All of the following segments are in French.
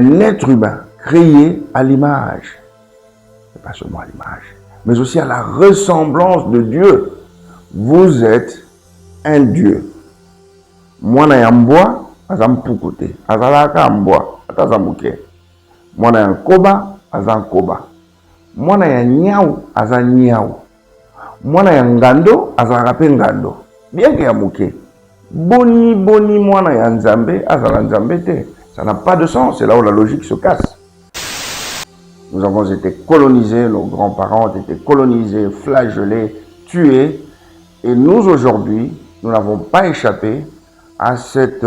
Un être humain créé à l'image, et pas seulement à l'image, mais aussi à la ressemblance de Dieu. Vous êtes un Dieu. Mwana ya mbwa aza mpukuté, azalaka mbwa ataza muke. Mwana ya nkoba aza nkoba. Mwana ya nyau aza nyau. Mwana ya ngando azalaka pe ngando. Bien que ya muke. Boni mwana ya nzambe azala nzambe te. Ça n'a pas de sens, c'est là où la logique se casse. Nous avons été colonisés, nos grands-parents ont été colonisés, flagellés, tués. Et nous, aujourd'hui, nous n'avons pas échappé à cette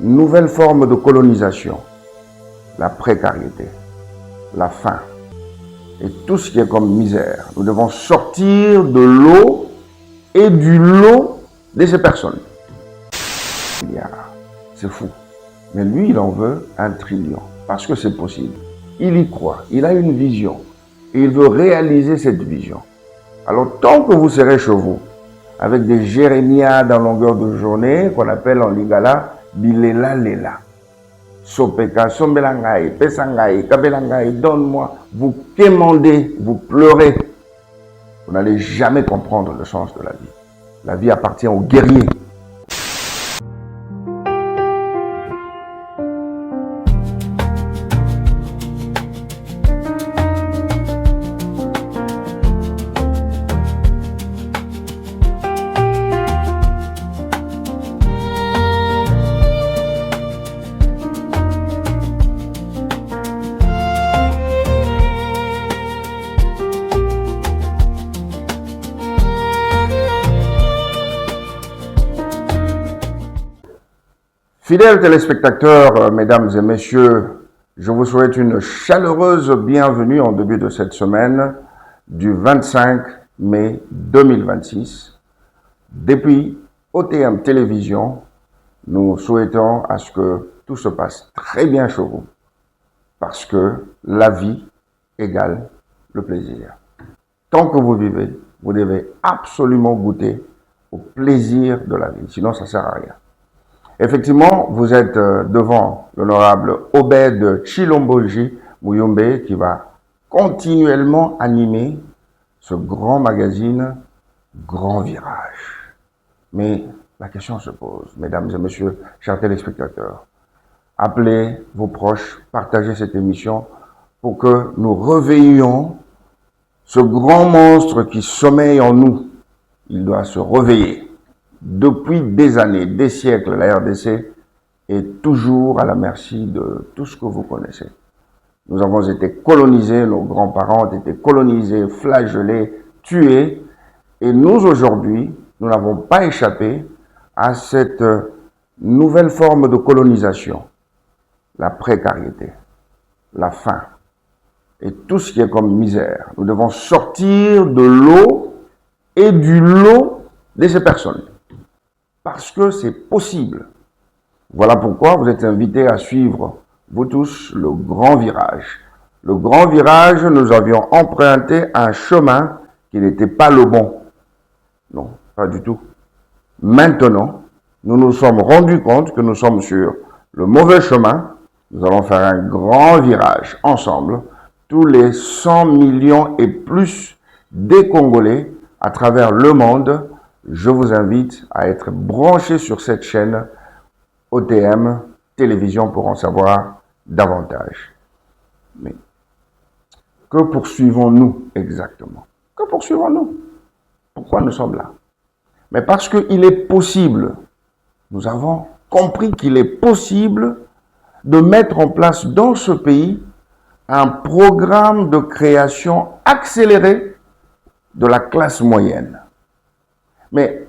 nouvelle forme de colonisation. La précarité, la faim et tout ce qui est comme misère. Nous devons sortir de l'eau et du lot de ces personnes. C'est fou. Mais lui, il en veut 1 trillion. Parce que c'est possible. Il y croit. Il a une vision. Et il veut réaliser cette vision. Alors, tant que vous serez chez vous, avec des jérémiades en longueur de journée, qu'on appelle en lingala, bilela lela. Sopeka, sombelangai, pesangai, kabelangai, donne-moi. Vous quémandez, vous pleurez. Vous n'allez jamais comprendre le sens de la vie. La vie appartient aux guerriers. Fidèles téléspectateurs, mesdames et messieurs, je vous souhaite une chaleureuse bienvenue en début de cette semaine du 25 mai 2026. Depuis OTM Télévision, nous souhaitons à ce que tout se passe très bien chez vous, parce que la vie égale le plaisir. Tant que vous vivez, vous devez absolument goûter au plaisir de la vie, sinon ça ne sert à rien. Effectivement, vous êtes devant l'honorable Obed Chilomboji Muyombe qui va continuellement animer ce grand magazine Grand Virage. Mais la question se pose, mesdames et messieurs, chers téléspectateurs, appelez vos proches, partagez cette émission pour que nous réveillions ce grand monstre qui sommeille en nous. Il doit se réveiller. Depuis des années, des siècles, la RDC est toujours à la merci de tout ce que vous connaissez. Nous avons été colonisés, nos grands-parents ont été colonisés, flagellés, tués. Et nous, aujourd'hui, nous n'avons pas échappé à cette nouvelle forme de colonisation. La précarité, la faim et tout ce qui est comme misère. Nous devons sortir de l'eau et du lot de ces personnes. Parce que c'est possible. Voilà pourquoi vous êtes invités à suivre, vous tous, le Grand Virage. Le Grand Virage, nous avions emprunté un chemin qui n'était pas le bon. Non, pas du tout. Maintenant, nous nous sommes rendus compte que nous sommes sur le mauvais chemin. Nous allons faire un grand virage ensemble. Tous les 100 millions et plus des Congolais à travers le monde. Je vous invite à être branchés sur cette chaîne OTM Télévision pour en savoir davantage. Mais que poursuivons-nous exactement? Que poursuivons-nous? Pourquoi nous sommes là? Mais parce qu'il est possible, nous avons compris qu'il est possible de mettre en place dans ce pays un programme de création accéléré de la classe moyenne. Mais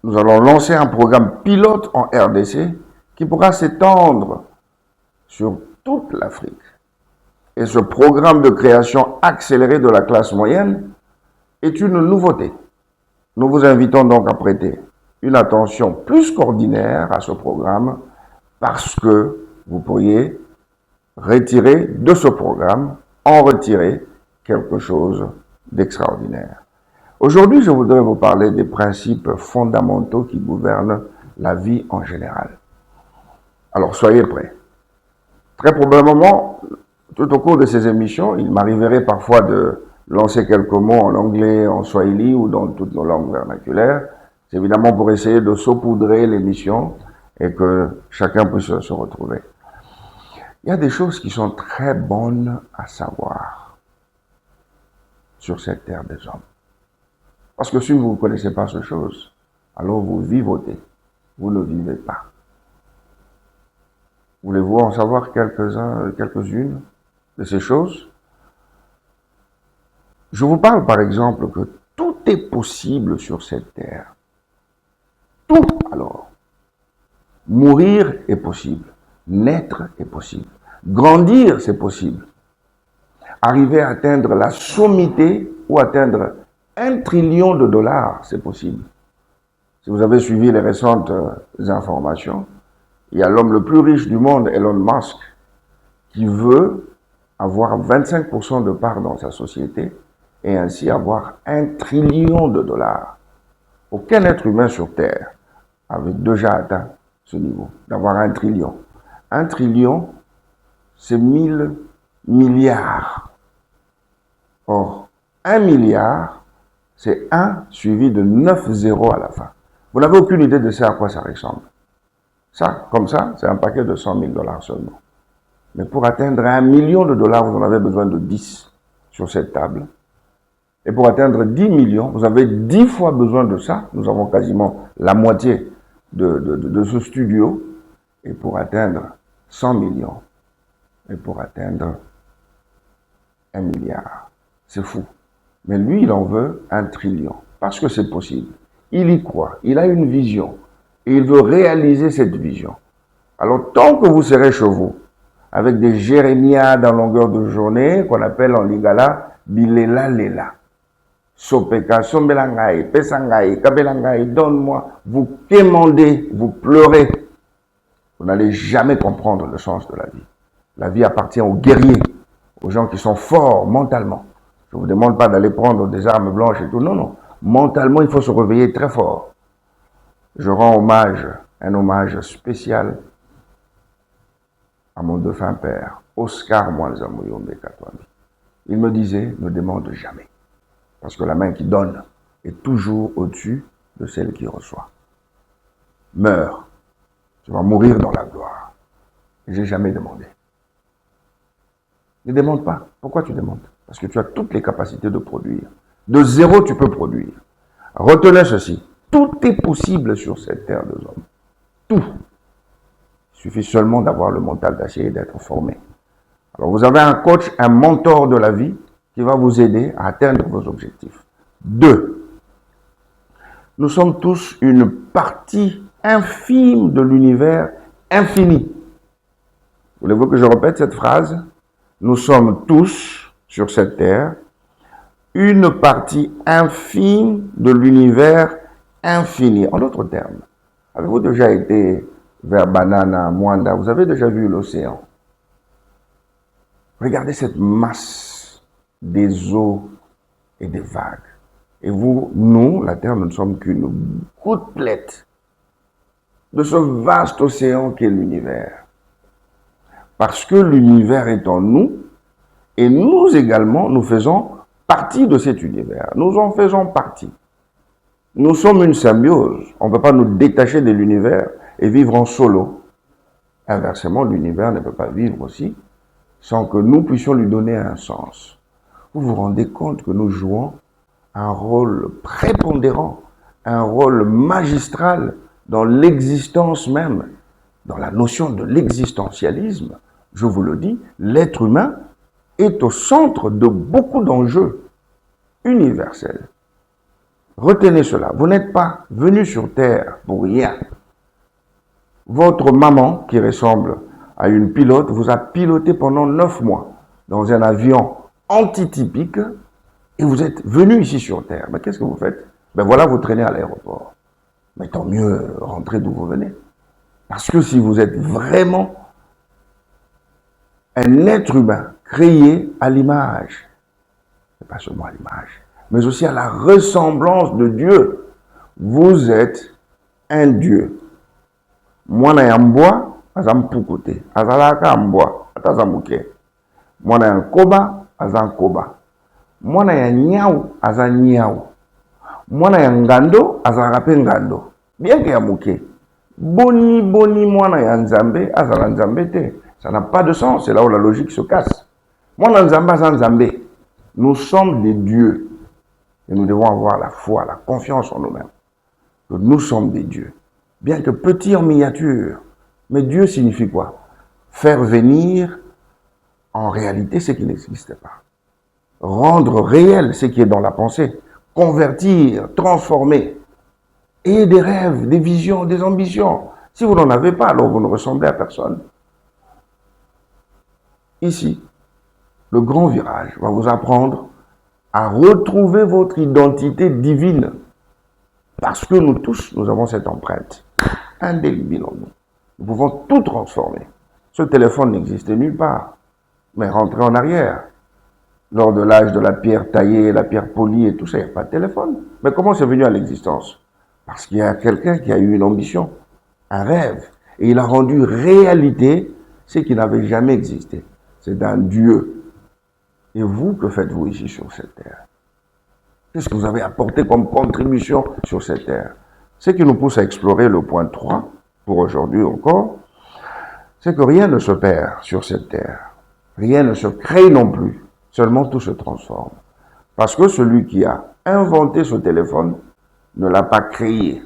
nous allons lancer un programme pilote en RDC qui pourra s'étendre sur toute l'Afrique. Et ce programme de création accélérée de la classe moyenne est une nouveauté. Nous vous invitons donc à prêter une attention plus qu'ordinaire à ce programme parce que vous pourriez retirer de ce programme, en retirer quelque chose d'extraordinaire. Aujourd'hui, je voudrais vous parler des principes fondamentaux qui gouvernent la vie en général. Alors, soyez prêts. Très probablement, tout au cours de ces émissions, il m'arriverait parfois de lancer quelques mots en anglais, en swahili ou dans toutes nos langues vernaculaires. C'est évidemment pour essayer de saupoudrer l'émission et que chacun puisse se retrouver. Il y a des choses qui sont très bonnes à savoir sur cette terre des hommes. Parce que si vous ne connaissez pas ces choses, alors vous vivotez, vous ne vivez pas. Voulez-vous en savoir quelques-unes de ces choses? Je vous parle par exemple que tout est possible sur cette terre. Tout alors. Mourir est possible. Naître est possible. Grandir, c'est possible. Arriver à atteindre la sommité ou atteindre 1 trillion de dollars, c'est possible. Si vous avez suivi les récentes informations, il y a l'homme le plus riche du monde, Elon Musk, qui veut avoir 25% de part dans sa société et ainsi avoir 1 trillion de dollars. Aucun être humain sur Terre avait déjà atteint ce niveau, d'avoir 1 trillion. 1 trillion, c'est 1000 milliards. Or, 1 milliard, c'est 1 suivi de 9 zéros à la fin. Vous n'avez aucune idée de ça, à quoi ça ressemble. Ça, comme ça, c'est un paquet de 100 000 dollars seulement. Mais pour atteindre 1 million de dollars, vous en avez besoin de 10 sur cette table. Et pour atteindre 10 millions, vous avez 10 fois besoin de ça. Nous avons quasiment la moitié de ce studio. Et pour atteindre 100 millions, et pour atteindre 1 milliard. C'est fou. Mais lui, il en veut 1 trillion. Parce que c'est possible. Il y croit. Il a une vision. Et il veut réaliser cette vision. Alors, tant que vous serez chez vous, avec des jérémiades en longueur de journée, qu'on appelle en lingala, bilela lela. Sopeka, sombelangai, pesangai, kabelangai, donne-moi. Vous quémandez, vous pleurez. Vous n'allez jamais comprendre le sens de la vie. La vie appartient aux guerriers, aux gens qui sont forts mentalement. Je ne vous demande pas d'aller prendre des armes blanches et tout. Non, non. Mentalement, il faut se réveiller très fort. Je rends hommage, un hommage spécial à mon défunt père, Oscar Mwanza-Muyombe Katwami. Il me disait, ne demande jamais. Parce que la main qui donne est toujours au-dessus de celle qui reçoit. Meurs. Tu vas mourir dans la gloire. Je n'ai jamais demandé. Ne demande pas. Pourquoi tu demandes? Parce que tu as toutes les capacités de produire. De zéro, tu peux produire. Retenez ceci. Tout est possible sur cette terre des hommes. Tout. Il suffit seulement d'avoir le mental d'acier et d'être formé. Alors vous avez un coach, un mentor de la vie qui va vous aider à atteindre vos objectifs. 2. Nous sommes tous une partie infime de l'univers infini. Voulez-vous que je répète cette phrase? Nous sommes tous, sur cette terre, une partie infime de l'univers infini. En d'autres termes, avez-vous déjà été vers Banana, Mwanda? Vous avez déjà vu l'océan? Regardez cette masse des eaux et des vagues. Et vous, nous, la Terre, nous ne sommes qu'une gouttelette de ce vaste océan qu'est l'univers. Parce que l'univers est en nous, et nous également, nous faisons partie de cet univers. Nous en faisons partie. Nous sommes une symbiose. On ne peut pas nous détacher de l'univers et vivre en solo. Inversement, l'univers ne peut pas vivre aussi sans que nous puissions lui donner un sens. Vous vous rendez compte que nous jouons un rôle prépondérant, un rôle magistral dans l'existence même, dans la notion de l'existentialisme. Je vous le dis, l'être humain est au centre de beaucoup d'enjeux universels. Retenez cela, vous n'êtes pas venu sur Terre pour rien. Votre maman, qui ressemble à une pilote, vous a piloté pendant 9 mois dans un avion antitypique et vous êtes venu ici sur Terre. Mais qu'est-ce que vous faites? Ben voilà, vous traînez à l'aéroport. Mais tant mieux, rentrez d'où vous venez. Parce que si vous êtes vraiment un être humain créé à l'image, et pas seulement à l'image, mais aussi à la ressemblance de Dieu, vous êtes un Dieu. Mwana ya mbwa aza mpukuté, azalaka mbwa. taza muke. Mwana ya koba aza koba. Mwana ya nyau aza nyau. Mwana ya ngando aza pe ngando. Bien que ya muke. Boni mwana ya nzambe aza nzambe te. Ça n'a pas de sens, c'est là où la logique se casse. Mwana nzambe aza nzambe. Nous sommes des dieux. Et nous devons avoir la foi, la confiance en nous-mêmes. Que nous sommes des dieux. Bien que petits en miniature. Mais Dieu signifie quoi? Faire venir en réalité ce qui n'existe pas. Rendre réel ce qui est dans la pensée. Convertir, transformer. Ayez des rêves, des visions, des ambitions. Si vous n'en avez pas, alors vous ne ressemblez à personne. Ici, le grand virage va vous apprendre à retrouver votre identité divine. Parce que nous tous, nous avons cette empreinte indélébile en nous. Nous pouvons tout transformer. Ce téléphone n'existait nulle part. Mais rentrez en arrière. Lors de l'âge de la pierre taillée, la pierre polie et tout ça, il n'y a pas de téléphone. Mais comment c'est venu à l'existence? Parce qu'il y a quelqu'un qui a eu une ambition, un rêve. Et il a rendu réalité ce qui n'avait jamais existé. C'est un Dieu. Et vous, que faites-vous ici sur cette terre? Qu'est-ce que vous avez apporté comme contribution sur cette terre? Ce qui nous pousse à explorer le point 3, pour aujourd'hui encore, c'est que rien ne se perd sur cette terre. Rien ne se crée non plus. Seulement tout se transforme. Parce que celui qui a inventé ce téléphone ne l'a pas créé.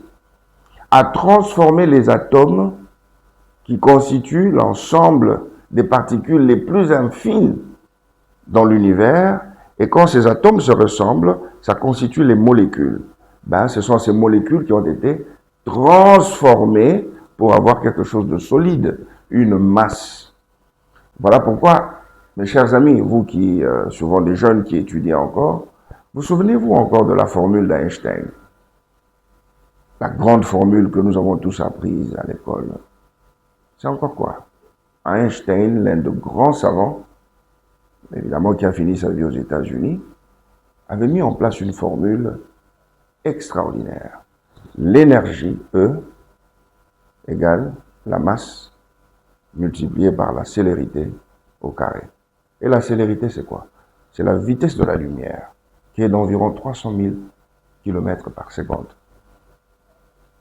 A transformé les atomes qui constituent l'ensemble des particules les plus infines dans l'univers. Et quand ces atomes se ressemblent, ça constitue les molécules. Ce sont ces molécules qui ont été transformées pour avoir quelque chose de solide, une masse. Voilà pourquoi, mes chers amis, vous qui, souvent des jeunes qui étudient encore, vous souvenez-vous encore de la formule d'Einstein? La grande formule que nous avons tous apprise à l'école. C'est encore quoi? Einstein, l'un de grands savants, évidemment qui a fini sa vie aux États-Unis, avait mis en place une formule extraordinaire. L'énergie, E, égale la masse multipliée par la célérité au carré. Et la célérité, c'est quoi? C'est la vitesse de la lumière, qui est d'environ 300 000 km par seconde.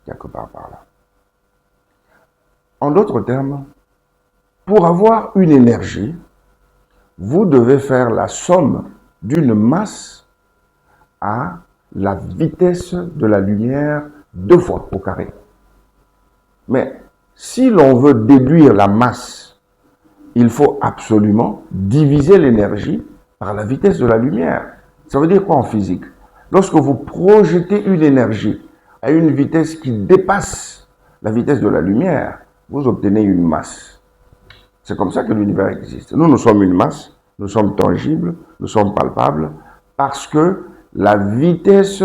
Quelque part par là. En d'autres termes, pour avoir une énergie, vous devez faire la somme d'une masse à la vitesse de la lumière 2 fois au carré. Mais si l'on veut déduire la masse, il faut absolument diviser l'énergie par la vitesse de la lumière. Ça veut dire quoi en physique? Lorsque vous projetez une énergie à une vitesse qui dépasse la vitesse de la lumière, vous obtenez une masse. C'est comme ça que l'univers existe. Nous sommes une masse, nous sommes tangibles, nous sommes palpables, parce que la vitesse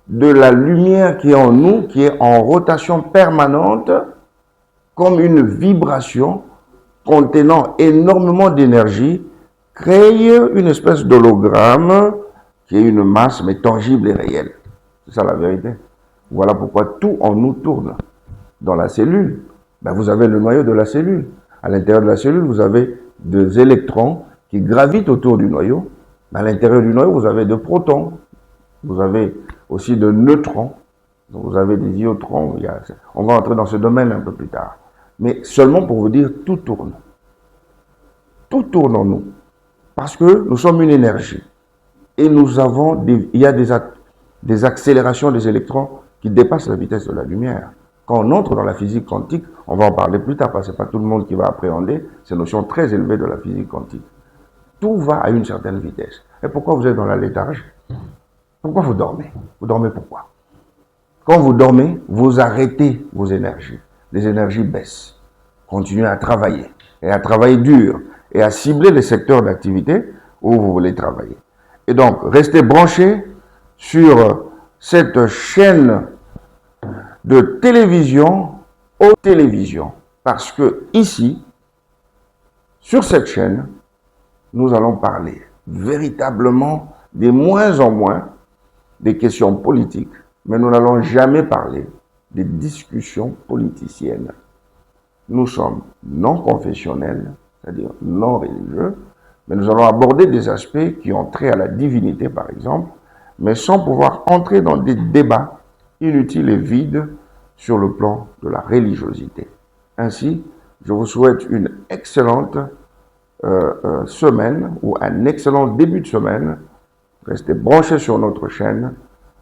de la lumière qui est en nous, qui est en rotation permanente, comme une vibration contenant énormément d'énergie, crée une espèce d'hologramme qui est une masse, mais tangible et réelle. C'est ça la vérité. Voilà pourquoi tout en nous tourne. Dans la cellule, vous avez le noyau de la cellule. À l'intérieur de la cellule, vous avez des électrons qui gravitent autour du noyau. À l'intérieur du noyau, vous avez des protons. Vous avez aussi des neutrons. Donc vous avez des iotrons. On va entrer dans ce domaine un peu plus tard. Mais seulement pour vous dire, tout tourne. Tout tourne en nous. Parce que nous sommes une énergie. Et il y a des accélérations des électrons qui dépassent la vitesse de la lumière. Quand on entre dans la physique quantique, on va en parler plus tard parce que ce n'est pas tout le monde qui va appréhender ces notions très élevées de la physique quantique. Tout va à une certaine vitesse. Et pourquoi vous êtes dans la léthargie? Pourquoi vous dormez? Vous dormez pourquoi? Quand vous dormez, vous arrêtez vos énergies. Les énergies baissent. Continuez à travailler. Et à travailler dur. Et à cibler les secteurs d'activité où vous voulez travailler. Et donc, restez branchés sur cette chaîne de télévision aux télévisions. Parce que ici, sur cette chaîne, nous allons parler véritablement de moins en moins des questions politiques, mais nous n'allons jamais parler des discussions politiciennes. Nous sommes non confessionnels, c'est-à-dire non religieux, mais nous allons aborder des aspects qui ont trait à la divinité, par exemple, mais sans pouvoir entrer dans des débats inutiles et vides sur le plan de la religiosité. Ainsi, je vous souhaite une excellente semaine ou un excellent début de semaine. Restez branchés sur notre chaîne.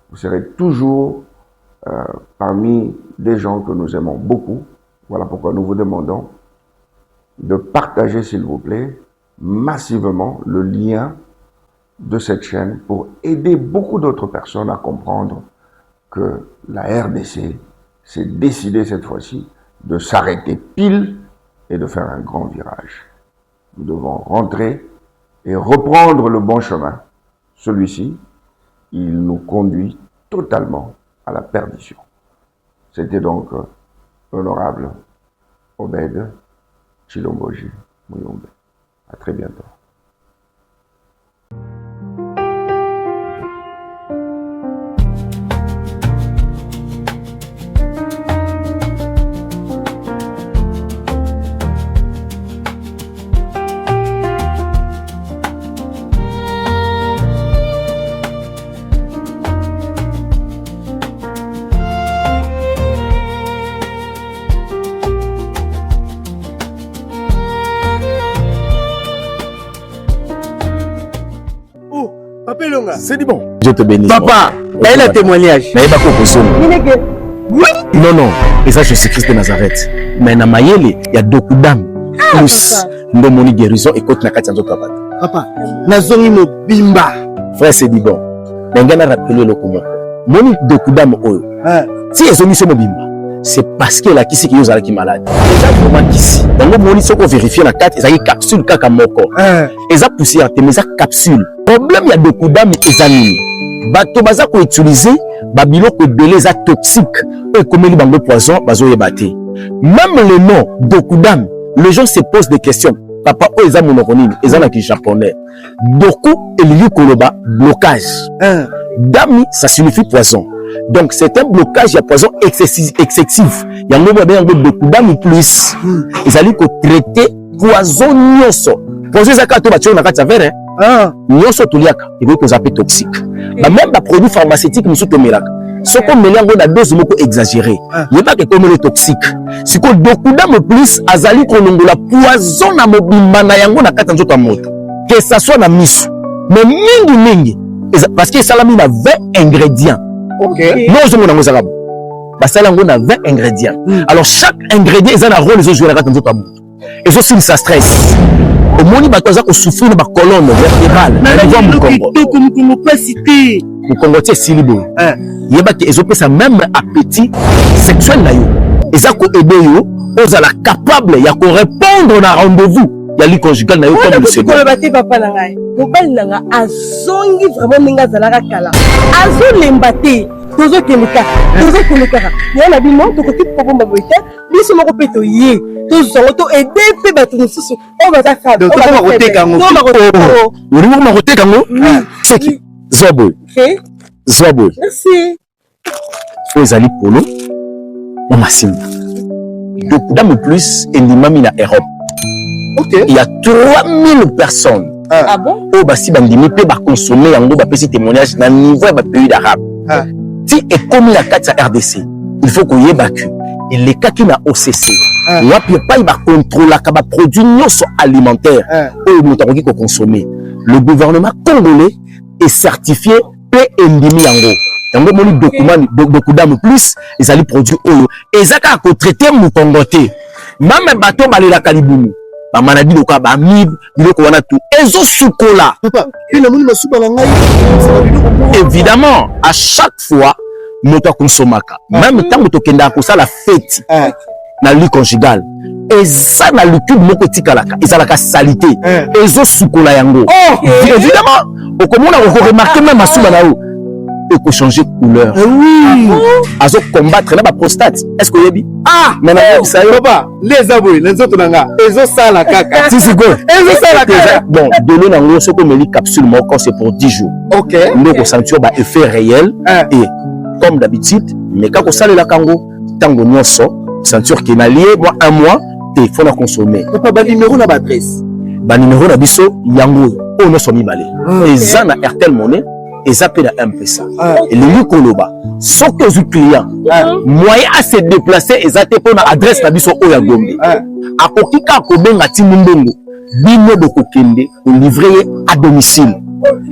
Vous serez toujours parmi des gens que nous aimons beaucoup. Voilà pourquoi nous vous demandons de partager, s'il vous plaît, massivement le lien de cette chaîne pour aider beaucoup d'autres personnes à comprendre que la RDC s'est décidée cette fois-ci de s'arrêter pile et de faire un grand virage. Nous devons rentrer et reprendre le bon chemin. Celui-ci, il nous conduit totalement à la perdition. C'était donc l'honorable Obed Chilomboji Muyombe. À très bientôt. C'est du bon. Je te bénis. Papa, il y a un témoignage. Oui. Non. Et ça, Jésus-Christ de Nazareth. Mais dans Mayele, il y a beaucoup d'âmes. Plus, nous avons guérison et côté Nakati Anzo Kabata. Papa, Nazongi mo bimba. Frère, c'est du bon. Mais on a rappelé le comment. Moni beaucoup d'âmes. Si ils ont mis ce mobimba, c'est parce que la kisi qui est qui malade. Exactement kisi. Donc, moni soko vérifier la carte, ils ont une capsule kaka moko. Ils ont poussé à te mais capsule. Problème, il y a beaucoup d'âmes et amis. Bato baza ko utiliser babilo ko belé za toxique et comme les bango poison bazo yebate. Même le nom beaucoup d'âmes, les gens se posent des questions. Papa o eza monokonini, eza na ki japonais. Doku eliyu koloba blocage. Dami ça signifie poison. Donc c'est un blocage à poison excessif. Il y a un beaucoup d'âmes plus. Ils allaient ko traiter poison nyoso. Poison za ka to batio na kati verre. Nyoso tuliaka il faut appeler toxique. Même les produits pharmaceutiques nous sont tomelaka. Ce qu'on mélange la dose moko exagérée. Il n'y a pas que comme les toxiques. Si qu'on beaucoup d'âmes plus azali kolongola poison na mobimba na yango na kati nzoto moto. Que ça soit na miso. Mais mingi parce que salami na 20 ingrédients. OK. Non je mona ngozala. Ba salango na 20 ingrédients. Alors chaque ingrédient ils ont un rôle les jouer na kati nzoto moto. Et aussi ça stress. Au moni bato za ko souffrir na colonne vertébrale na niveau mukongo pas cité mukongo tie silibo yeba ki ezopesa même appétit sexuel na yo eza ko aider yo ozala capable ya ko répondre na rendez-vous ya li conjugal na yo comme le second ko bate papa na ngai mobali na nga azongi vraiment ninga zalaka kala azolemba te tozo keleka yana bino to ko tipo bomba boite biso moko peto ye tozo to aider pe bato mususu o baza fable o ba koteka ngo uri mo koteka ngo c'est qui Zobo merci ezali polo mama simba donc dame plus et l'imami na Europe. OK, il y a 3000 personnes ah bon o basi bandimi pe ba consommer yango ba pesi témoignage na niveau ya pays d'arabe. Si et comme la carte RDC, il faut qu'on y évacue. Et les cas qui n'a OCC, il n'y a pas de contrôle à produits non alimentaires ou nous qu'on consommer. Le gouvernement congolais est certifié PNDMI Yango. Yango moni document beaucoup d'âmes plus ils allaient produire oyo. Et ça a traité mon congoté. Même bateau balé la Kaliboumou. Ba maladie loka ba mib biloko wana tout ezo sukola papa ina moni masuba na ngai évidemment à chaque fois moto konsomaka même tant moto kenda ko sala fête na lit conjugal et ça na liquide moko tikalaka ezalaka salité ezo sukola yango évidemment okomona ko remarquer même masuba na o et ko changer couleur azo combattre na ba prostate est-ce que yebi maintenant ça papa les abouis les autres nanga ezo sala kaka si go ezo sala kaka bon donner nango ce comme les capsules moko c'est pour 10 jours. OK, donc sentir ba effet réel et comme d'habitude mais quand on sale la kango tango nyonso sentir qu'il na lié moi un mois te faut na consommer papa ba numéro na adresse ba numéro na biso yango o no somi balé eza na Airtel Money eza pe na M-Pesa et le koloba soki ozu client moyen à se déplacer eza te pour na adresse na biso o ya Gombe akoki ka ko benga timumbongo bino de kokende ko livrer à domicile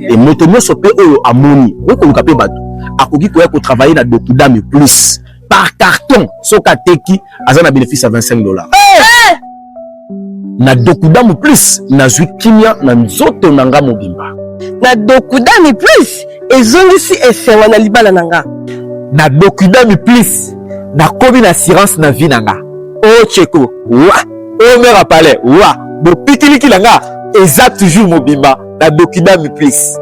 et moto nyonso pe oyo amoni we ko luka pe bato akoki ko ya ko travailler na Dokudami plus par carton soka teki azana bénéfice à $25 na Dokudami plus na zwi kimia na nzoto nanga mobimba na Dokudami plus ezongisi esewa na libala nanga na Dokudami plus na komi na assurance na vie nanga o cheko wa o mera palais wa bo pitiliki nanga eza toujours mobimba na Dokudami plus